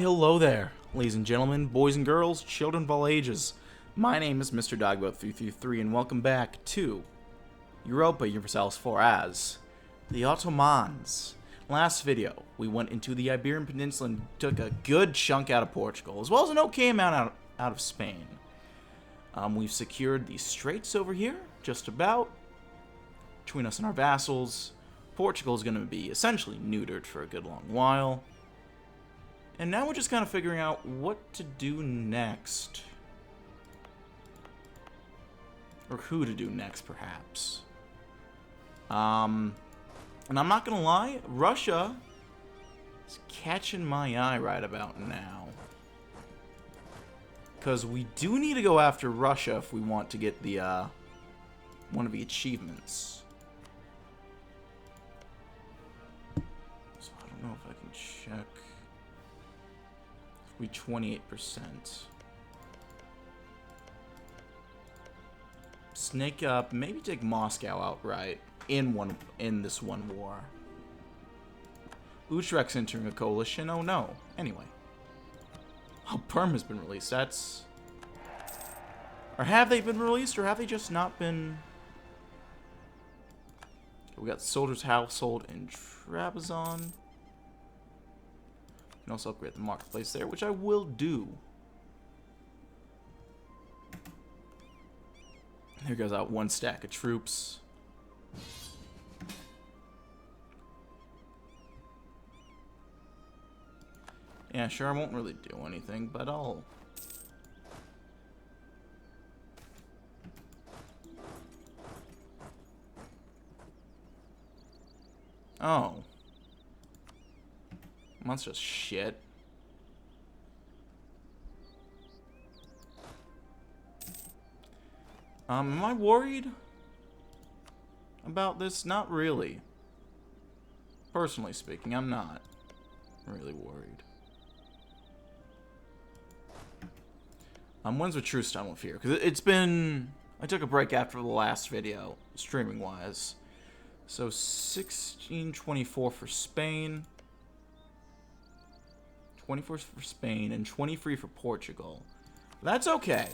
hello there, ladies and gentlemen, boys and girls, children of all ages. My name is Mr. DB333, and welcome back to Europa Universalis 4 as the Ottomans. Last video, we went into the Iberian Peninsula and took a good chunk out of Portugal, as well as an okay amount out of Spain. We've secured the straits over here, just about, between us and our vassals. Portugal is going to be essentially neutered for a good long while. And now we're just kind of figuring out what to do next. Or who to do next, perhaps. And I'm not gonna lie, Russia is catching my eye right about now. Because we do need to go after Russia if we want to get the, one of the achievements. So I don't know if I can check. We 28%. Snake up, maybe take Moscow outright in this one war. Utrecht's entering a coalition. Oh no. Anyway. Oh, Perm has been released. That's... Or have they been released, or have they just not been... We got Soldier's Household in Trabzon. Can also upgrade the marketplace there, which I will do. Here goes out one stack of troops. Yeah, sure, I won't really do anything, but I'll... Oh. That's just shit. Am I worried about this? Not really. Personally speaking, I'm not really worried. When's the truce done with here? Because it's been... I took a break after the last video, streaming-wise. So, 1624 for Spain. 24 for Spain, and 23 for Portugal. That's okay.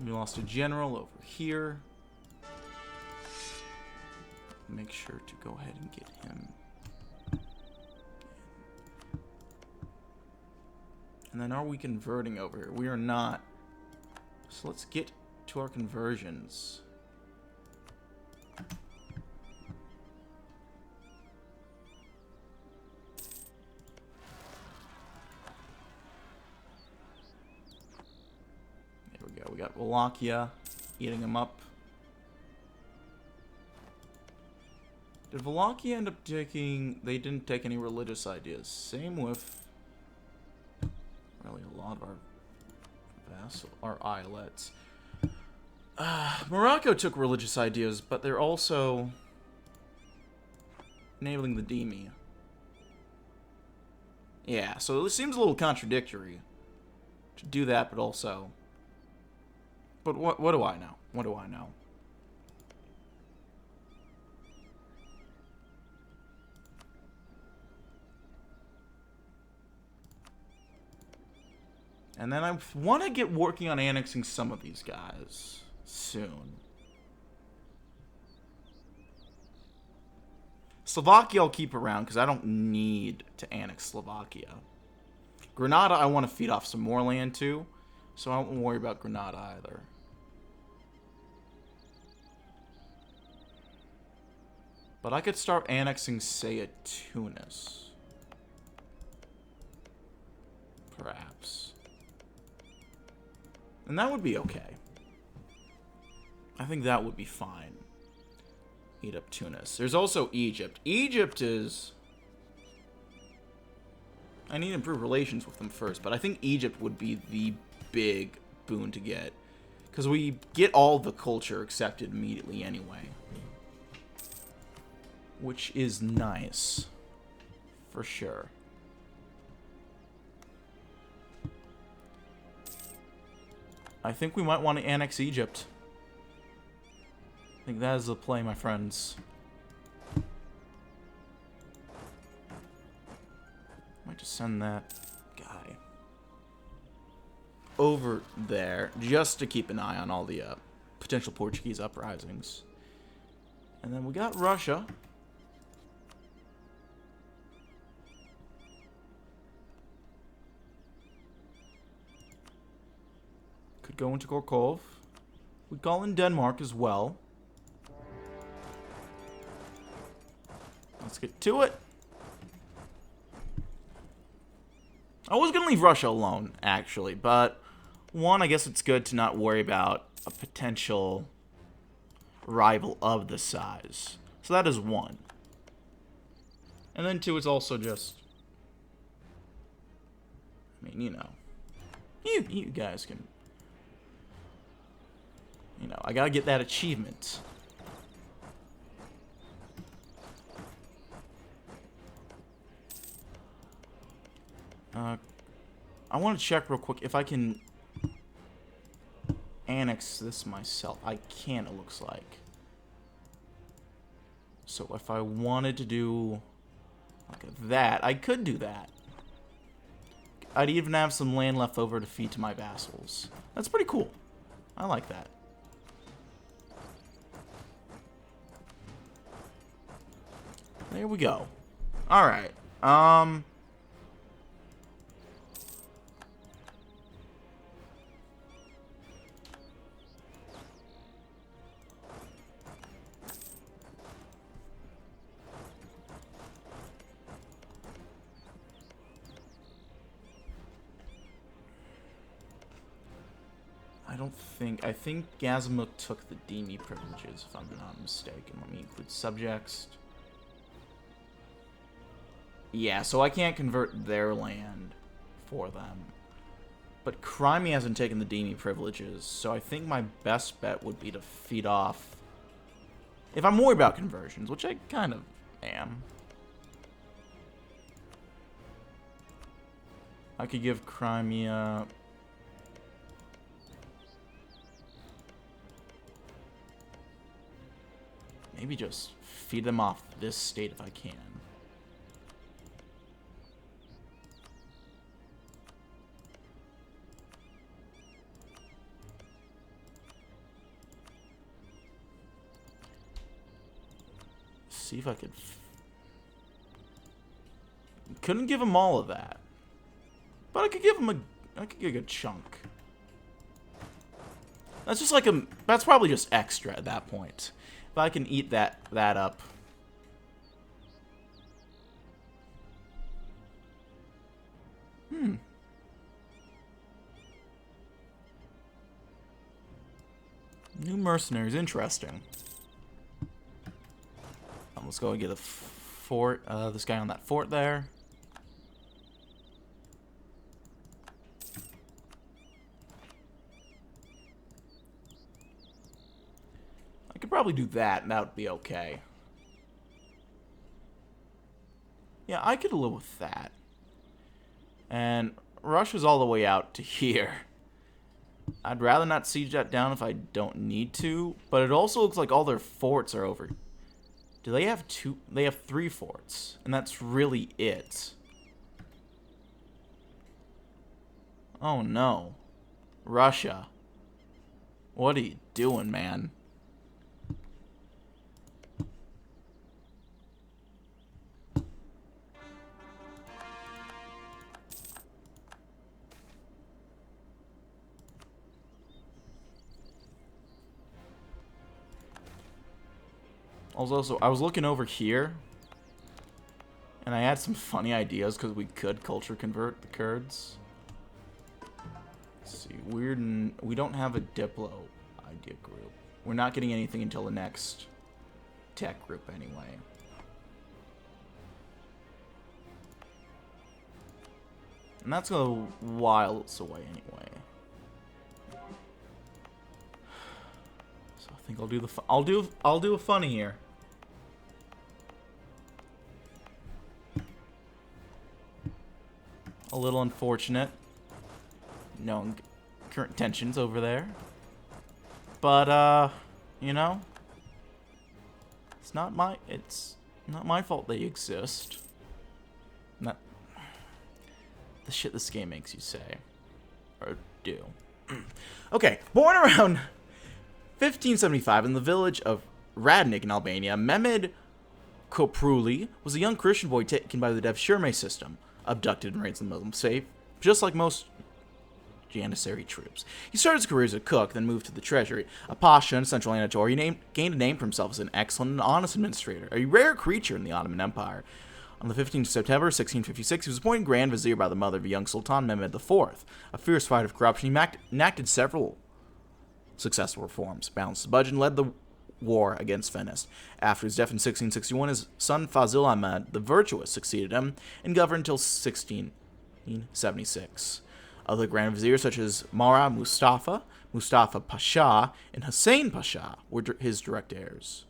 We lost a general over here. Make sure to go ahead and get him. And then are we converting over here? We are not. So let's get to our conversions. We got Wallachia eating them up. Did Wallachia end up taking... They didn't take any religious ideas. Same with... Really a lot of our islets. Morocco took religious ideas, but they're also... enabling the Demi. Yeah, so it seems a little contradictory to do that, but also... But what do I know? What do I know? And then I want to get working on annexing some of these guys soon. Slovakia I'll keep around because I don't need to annex Slovakia. Granada I want to feed off some more land too. So I won't worry about Granada either. But I could start annexing, say, Tunis. Perhaps. And that would be okay. I think that would be fine. Eat up Tunis. There's also Egypt. Egypt is... I need to improve relations with them first, but I think Egypt would be the big boon to get, because we get all the culture accepted immediately anyway, which is nice for sure. I think we might want to annex Egypt. I think that is the play, my friends. to send that guy over there just to keep an eye on all the potential Portuguese uprisings. And then we got Russia. Could go into Korkov. We call in Denmark as well. Let's get to it. I was going to leave Russia alone, actually, but one, I guess it's good to not worry about a potential rival of the size. So that is one. And then two, it's also just, I mean, you know, you guys can, you know, I gotta get that achievement. I want to check real quick if I can annex this myself. I can, it looks like. So if I wanted to do like that, I could do that. I'd even have some land left over to feed to my vassals. That's pretty cool. I like that. There we go. Alright. I think Gazimuk took the DB privileges, if I'm not mistaken. Let me include subjects. Yeah, so I can't convert their land for them. But Crimea hasn't taken the DB privileges, so I think my best bet would be to feed off. If I'm worried about conversions, which I kind of am. I could give Crimea... maybe just feed them off this state if I can. See if I could... couldn't give them all of that. But I could give them I could give a good chunk. That's just like a... that's probably just extra at that point. If I can eat that up. New mercenaries, interesting. Let's go and get a fort. This guy on that fort there. I could probably do that, and that would be okay. Yeah, I could live with that. And Russia's all the way out to here. I'd rather not siege that down if I don't need to, but it also looks like all their forts are over. Do they have two? They have 3 forts, and that's really it. Oh no. Russia. What are you doing, man? Also, I was looking over here, and I had some funny ideas because we could culture convert the Kurds. Let's see, we don't have a Diplo idea group. We're not getting anything until the next tech group anyway. And that's a while away anyway. So I think I'll do the I'll do a funny here. A little unfortunate, knowing current tensions over there. But you know, it's not my fault they exist. the shit this game makes you say. Or do. Okay, born around 1575 in the village of Radnik in Albania, Mehmed Kopruli was a young Christian boy taken by the Devshirme system, abducted and raised in the Muslim faith, just like most Janissary troops. He started his career as a cook, then moved to the treasury. A pasha in central Anatolia, he gained a name for himself as an excellent and honest administrator, a rare creature in the Ottoman Empire. On the 15th of September, 1656, he was appointed Grand Vizier by the mother of young Sultan Mehmed IV. A fierce fight of corruption, he enacted several successful reforms, balanced the budget, and led the war against Venice. After his death in 1661, his son Fazil Ahmed the Virtuous succeeded him and governed until 1676. Other Grand Viziers such as Mara Mustafa, Mustafa Pasha, and Hussein Pasha were his direct heirs.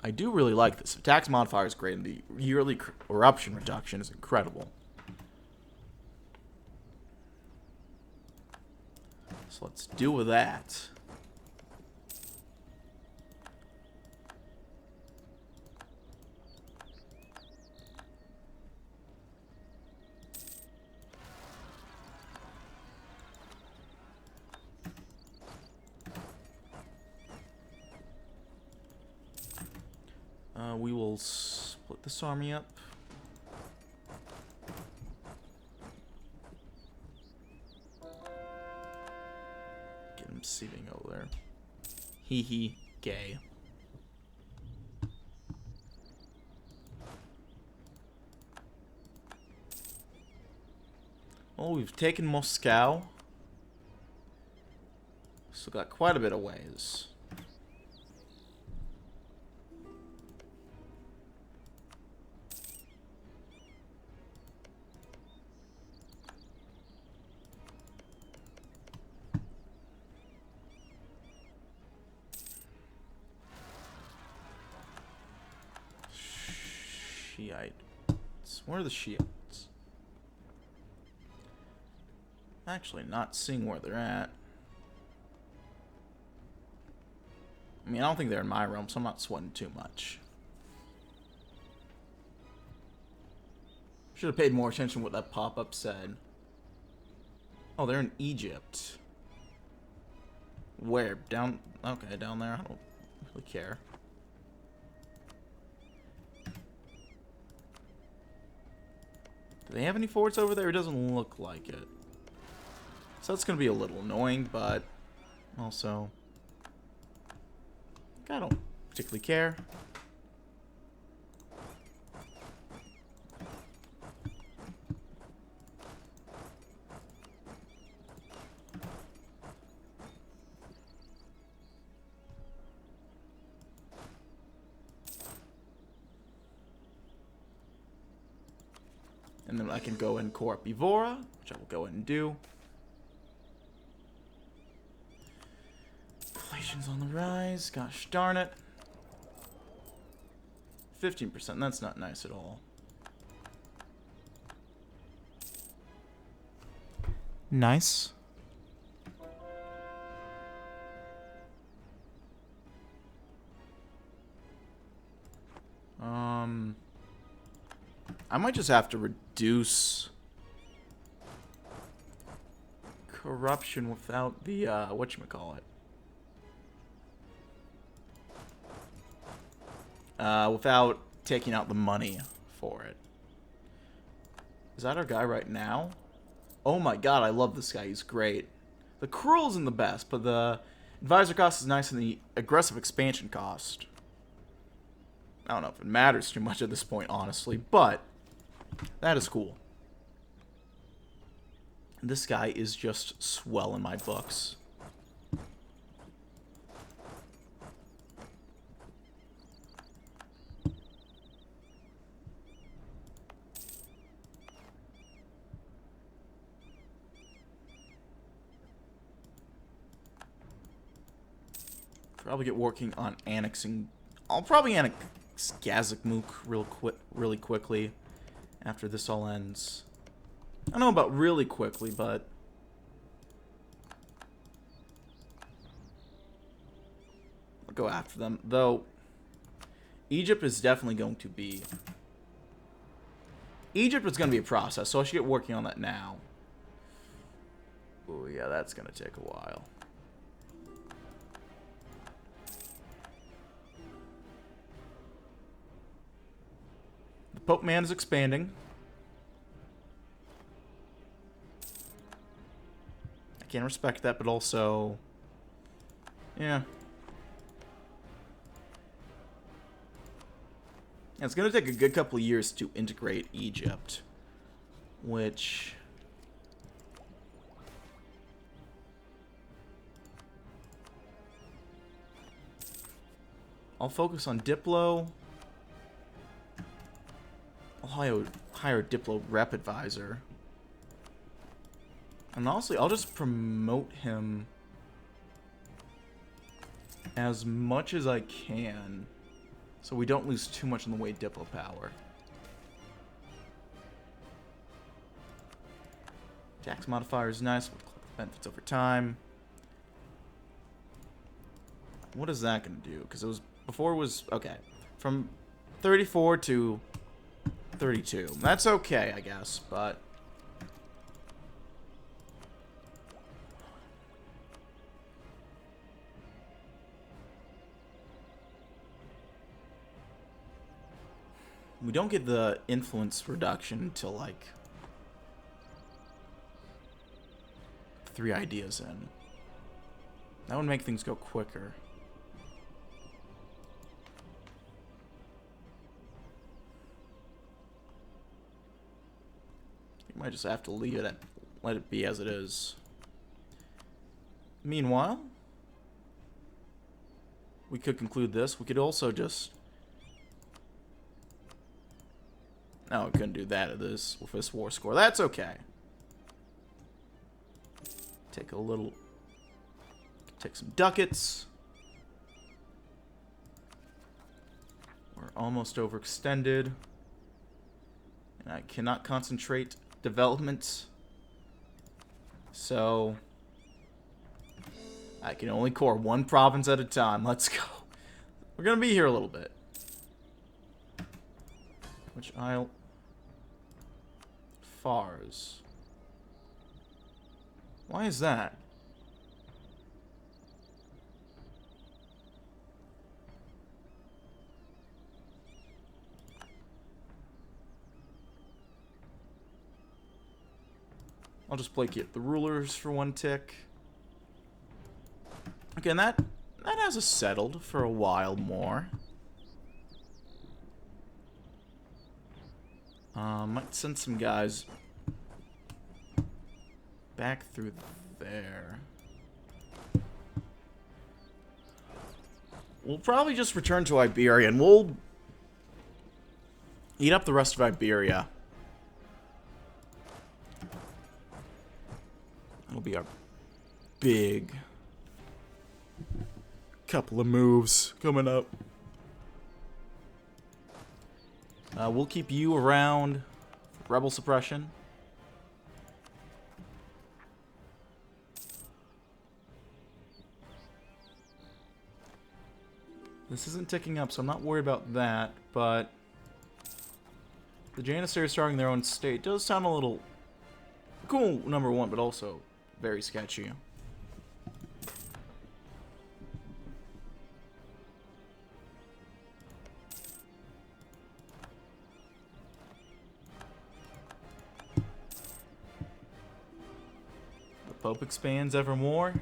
I do really like this. The tax modifier is great, and the yearly corruption reduction is incredible. So let's do with that. We will split this army up. Get him seating over there. Hee hee, gay. Oh, we've taken Moscow. Still got quite a bit of ways. Shiites. Where are the Shiites? Actually, not seeing where they're at. I mean, I don't think they're in my realm, so I'm not sweating too much. Should have paid more attention to what that pop-up said. Oh, they're in Egypt. Where? Down... Okay, down there. I don't really care. Do they have any forts over there? It doesn't look like it. So that's going to be a little annoying, but also... I don't particularly care. And then I can go and core up Evora, which I will go ahead and do. Inflation's on the rise. Gosh darn it. 15%. That's not nice at all. Nice. I might just have to reduce corruption without the, whatchamacallit. Without taking out the money for it. Is that our guy right now? Oh my god, I love this guy. He's great. The cruel isn't the best, but the advisor cost is nice and the aggressive expansion cost. I don't know if it matters too much at this point, honestly, but that is cool. And this guy is just swell in my books. Probably get working on annexing. I'll probably annex Gazikmuk really quickly after this all ends. I don't know about really quickly, but I'll go after them. Though, Egypt is definitely going to be... Egypt is going to be a process, so I should get working on that now. Oh, yeah, that's going to take a while. The Pope Man is expanding. I can't respect that, but also... Yeah. It's going to take a good couple of years to integrate Egypt, which... I'll focus on Diplo. I'll hire a Diplo rep advisor. And honestly, I'll just promote him as much as I can, so we don't lose too much in the way of Diplo power. Tax modifier is nice. We'll collect benefits over time. What is that going to do? Because it was before it was okay, from 34 to 32. That's okay, I guess, but we don't get the influence reduction until like 3 ideas in. That would make things go quicker. You might just have to leave it at, let it be as it is. Meanwhile, we could conclude this. We could also just... No, we couldn't do that with this war score. That's okay. Take a little... Take some ducats. We're almost overextended. And I cannot concentrate development. So... I can only core 1 province at a time. Let's go. We're gonna be here a little bit. Which I'll... Fars. Why is that? I'll just placate the rulers for 1 tick. Okay, and that has us settled for a while more. Might send some guys back through there. We'll probably just return to Iberia, and we'll eat up the rest of Iberia. That'll be our big couple of moves coming up. We'll keep you around for rebel suppression. This isn't ticking up, so I'm not worried about that, but the Janissaries starting their own state does sound a little cool, number 1, but also very sketchy. Pope expands evermore.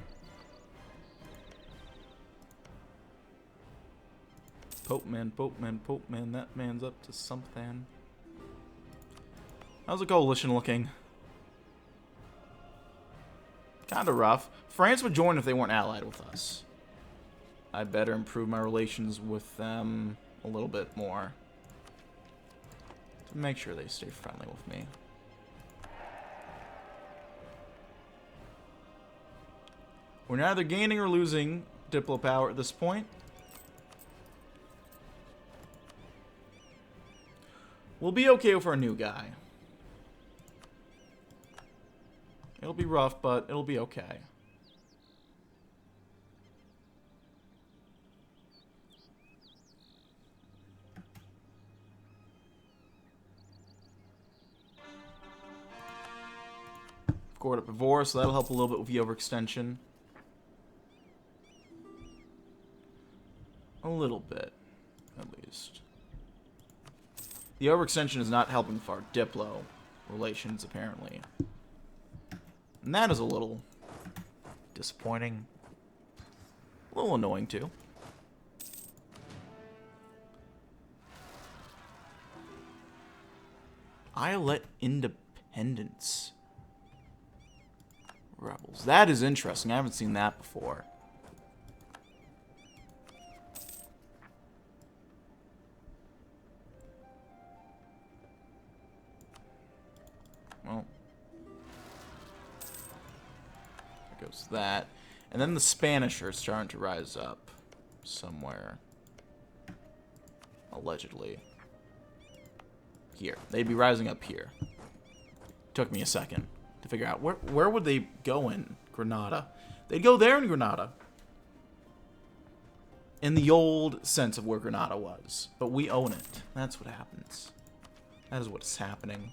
Pope man, that man's up to something. How's the coalition looking? Kinda rough. France would join if they weren't allied with us. I better improve my relations with them a little bit more to make sure they stay friendly with me. We're neither gaining or losing Diplo power at this point. We'll be okay with our new guy. It'll be rough, but it'll be okay. Scored up Bevor, so that'll help a little bit with the overextension. A little bit, at least. The overextension is not helping with our Diplo relations, apparently. And that is a little disappointing. A little annoying, too. Islet Independence Rebels. That is interesting. I haven't seen that before. Well, there goes that. And then the Spanish are starting to rise up somewhere. Allegedly. Here. They'd be rising up here. Took me a second to figure out where would they go in Granada. They'd go there in Granada. In the old sense of where Granada was. But we own it. That's what happens. That is what's happening.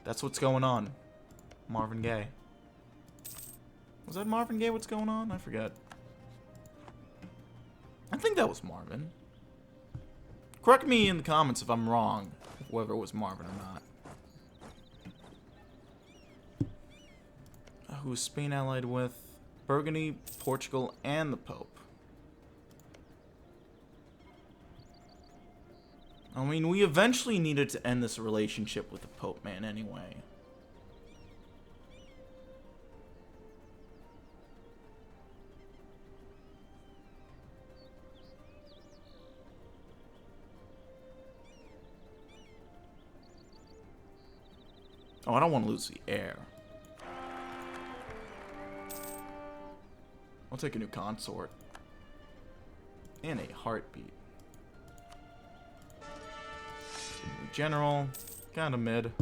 That's what's going on. Marvin Gaye. Was that Marvin Gaye? What's going on? I forget. I think that was Marvin. Correct me in the comments if I'm wrong, whether it was Marvin or not. Who is Spain allied with? Burgundy, Portugal, and the Pope. I mean, we eventually needed to end this relationship with the Pope, man, anyway. Oh, I don't want to lose the air. I'll take a new consort. And a heartbeat. New general. Kind of mid.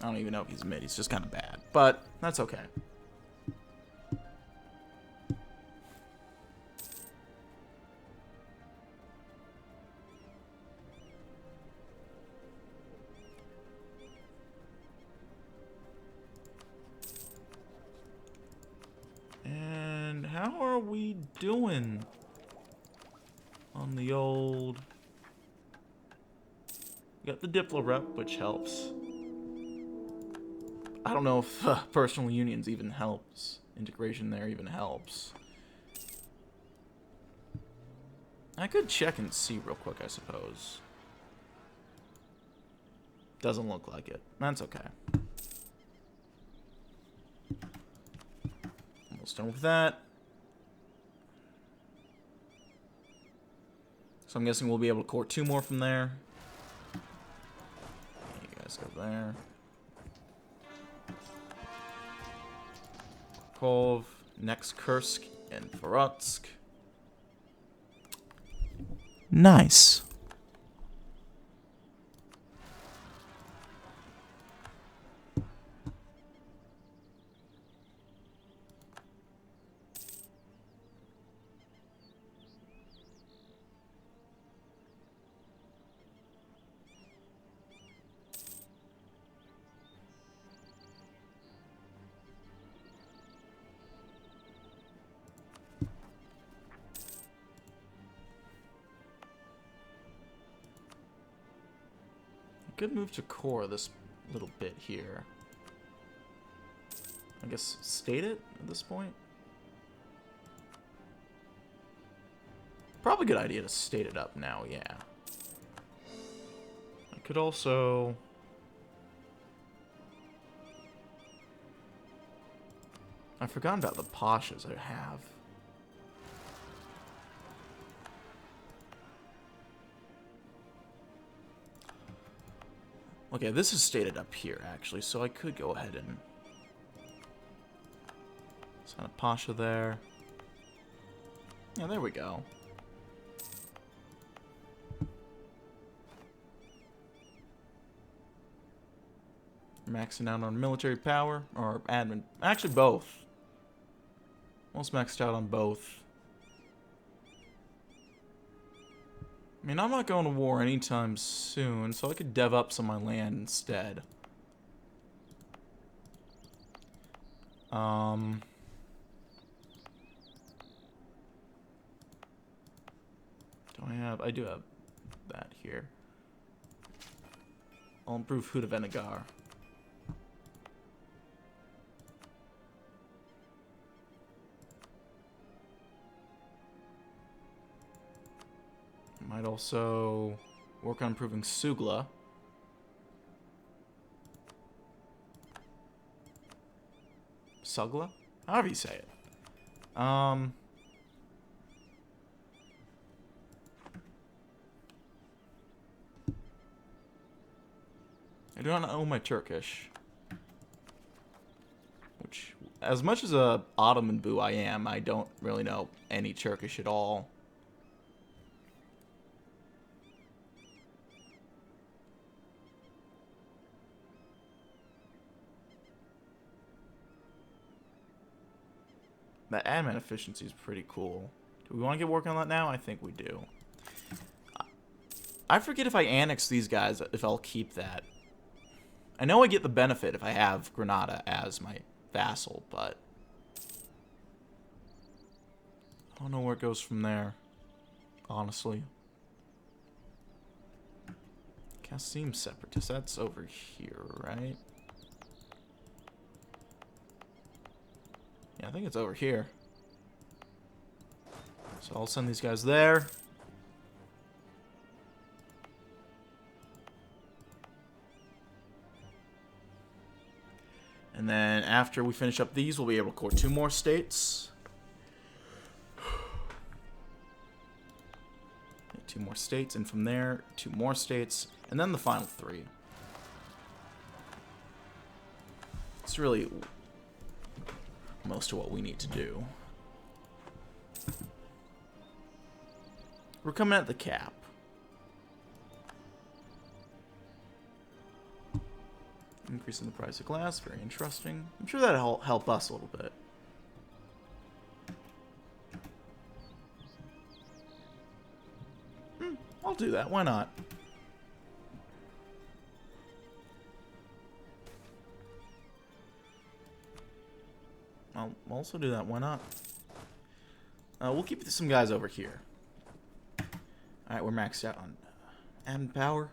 I don't even know if he's mid. He's just kind of bad. But that's okay. How are we doing on the old... We got the Diplo rep, which helps. I don't know if personal unions even helps. Integration there even helps. I could check and see real quick, I suppose. Doesn't look like it. That's okay. Almost done with that. So I'm guessing we'll be able to core 2 more from there. You guys go there. Kov, next Kursk, and Farotsk. Nice. Good move to core this little bit here. I guess state it at this point. Probably a good idea to state it up now, yeah. I could also... I forgot about the Pashas I have. Okay, this is stated up here, actually, so I could go ahead and... Sign a Pasha there. Yeah, there we go. Maxing out on military power, or admin. Actually, both. Almost maxed out on both. I mean, I'm not going to war anytime soon, so I could dev up some of my land instead. I do have that here. I'll improve Hood of Enegar. Might also work on improving Sugla. Sugla? However you say it. I do not know my Turkish. Which, as much as a Ottoman boo I am, I don't really know any Turkish at all. That admin efficiency is pretty cool. Do we want to get working on that now? I think we do. I forget if I annex these guys, if I'll keep that. I know I get the benefit if I have Granada as my vassal, but I don't know where it goes from there, honestly. Qasim Separatist, that's over here, right? Yeah, I think it's over here. So I'll send these guys there. And then after we finish up these, we'll be able to core 2 more states. 2 more states, and from there, 2 more states, and then the final 3. It's really most of what we need to do. We're coming at the cap. Increasing the price of glass, very interesting. I'm sure that'll help us a little bit. I'll do that, why not? I'll also do that, why not? We'll keep some guys over here. Alright, we're maxed out on admin power.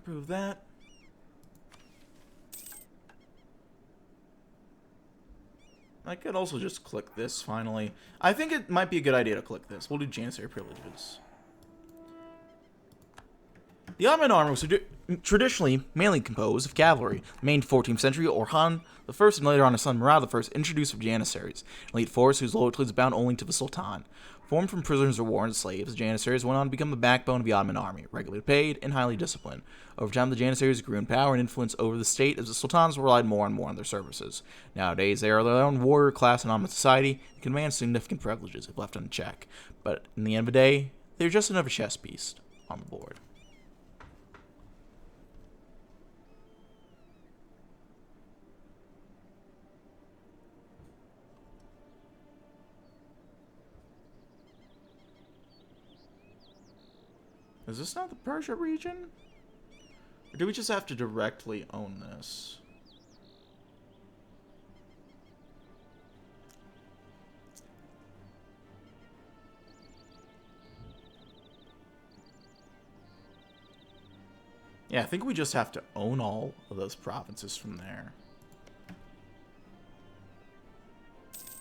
Improve that. I could also just click this, finally. I think it might be a good idea to click this. We'll do Janissary privileges. The Ottoman army was traditionally mainly composed of cavalry. The main 14th century Orhan I and later on his son Murad I introduced Janissaries, an elite force whose loyalty is bound only to the Sultan. Formed from prisoners of war and slaves, the Janissaries went on to become the backbone of the Ottoman army, regularly paid and highly disciplined. Over time, the Janissaries grew in power and influence over the state as the sultans relied more and more on their services. Nowadays, they are their own warrior class in Ottoman society and command significant privileges if left unchecked. But in the end of the day, they're just another chess piece on the board. Is this not the Persia region? Or do we just have to directly own this? Yeah, I think we just have to own all of those provinces from there.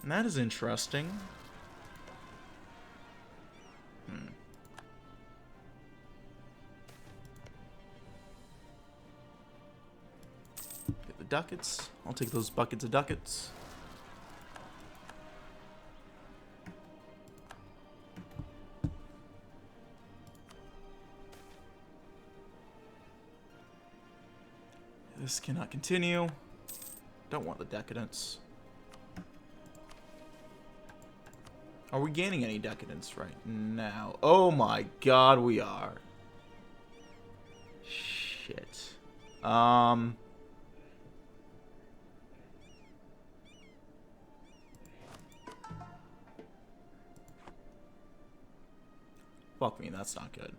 And that is interesting. Get the ducats. I'll take those buckets of ducats. This cannot continue. Don't want the decadence. Are we gaining any decadence right now? Oh my god, we are. Shit. Fuck me, that's not good.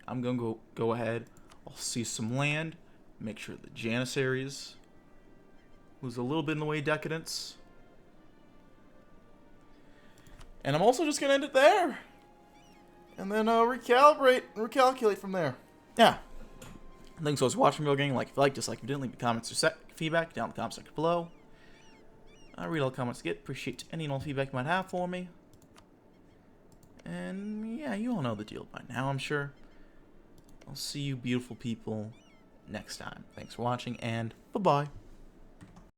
I'm going to go ahead. I'll see some land. Make sure the Janissaries, who's a little bit in the way of decadence. And I'm also just going to end it there. And then recalculate from there. Yeah. Thanks for watching, Real Gang. Like if you liked, dislike if you didn't, leave comments or feedback down in the comment section below. I read all the comments I get. Appreciate any and all feedback you might have for me. And yeah, you all know the deal by now, I'm sure. I'll see you beautiful people next time. Thanks for watching, and bye-bye.